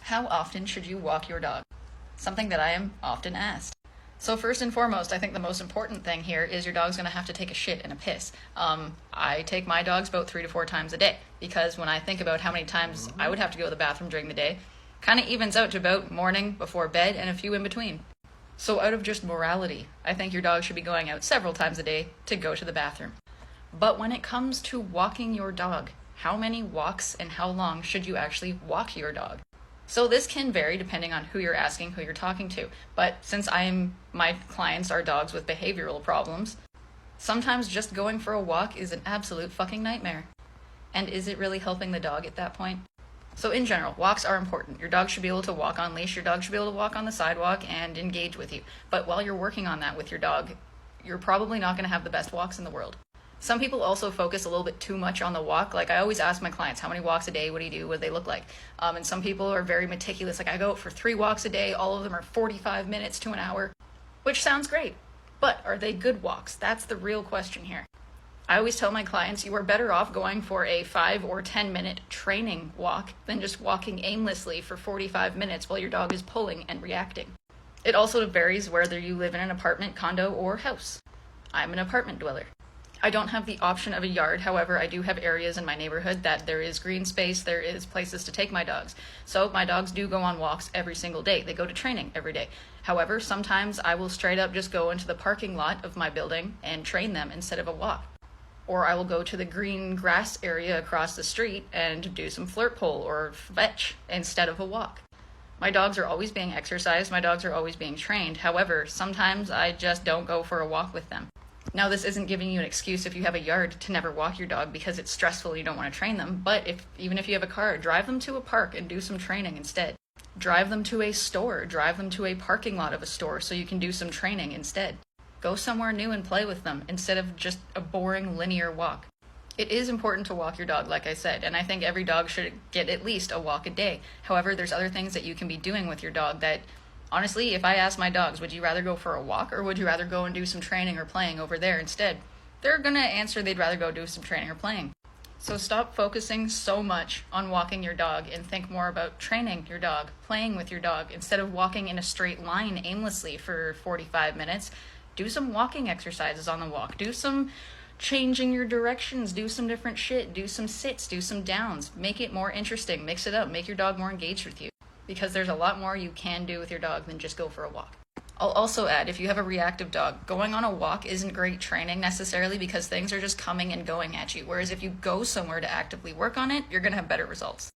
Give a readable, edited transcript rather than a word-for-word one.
How often should you walk your dog? Something that I am often asked. So first and foremost, I think the most important thing here is your dog's going to have to take a shit and a piss. I take my dogs about 3 to 4 times a day because when I think about how many times I would have to go to the bathroom during the day, kind of evens out to about morning, before bed, and a few in between. So out of just morality, I think your dog should be going out several times a day to go to the bathroom. But when it comes to walking your dog, how many walks and how long should you actually walk your dog? So this can vary depending on who you're asking, who you're talking to. But since my clients are dogs with behavioral problems, sometimes just going for a walk is an absolute fucking nightmare. And is it really helping the dog at that point? So in general, walks are important. Your dog should be able to walk on leash, your dog should be able to walk on the sidewalk and engage with you. But while you're working on that with your dog, you're probably not going to have the best walks in the world. Some people also focus a little bit too much on the walk. Like I always ask my clients, how many walks a day, what do you do, what do they look like? And some people are very meticulous. Like I go out for 3 walks a day, all of them are 45 minutes to an hour, which sounds great. But are they good walks? That's the real question here. I always tell my clients you are better off going for a 5 or 10 minute training walk than just walking aimlessly for 45 minutes while your dog is pulling and reacting. It also varies whether you live in an apartment, condo, or house. I'm an apartment dweller. I don't have the option of a yard, however, I do have areas in my neighborhood that there is green space, there is places to take my dogs. So my dogs do go on walks every single day. They go to training every day. However, sometimes I will straight up just go into the parking lot of my building and train them instead of a walk. Or I will go to the green grass area across the street and do some flirt pole or fetch instead of a walk. My dogs are always being exercised, my dogs are always being trained. However, sometimes I just don't go for a walk with them. Now, this isn't giving you an excuse if you have a yard to never walk your dog because it's stressful and you don't want to train them, but even if you have a car, drive them to a park and do some training instead. Drive them to a store, drive them to a parking lot of a store so you can do some training instead. Go somewhere new and play with them instead of just a boring linear walk. It is important to walk your dog, like I said, and I think every dog should get at least a walk a day. However, there's other things that you can be doing with your dog that honestly, if I ask my dogs, would you rather go for a walk or would you rather go and do some training or playing over there instead? They're going to answer they'd rather go do some training or playing. So stop focusing so much on walking your dog and think more about training your dog, playing with your dog. Instead of walking in a straight line aimlessly for 45 minutes, do some walking exercises on the walk. Do some changing your directions, do some different shit, do some sits, do some downs. Make it more interesting, mix it up, make your dog more engaged with you. Because there's a lot more you can do with your dog than just go for a walk. I'll also add, if you have a reactive dog, going on a walk isn't great training necessarily because things are just coming and going at you. Whereas if you go somewhere to actively work on it, you're going to have better results.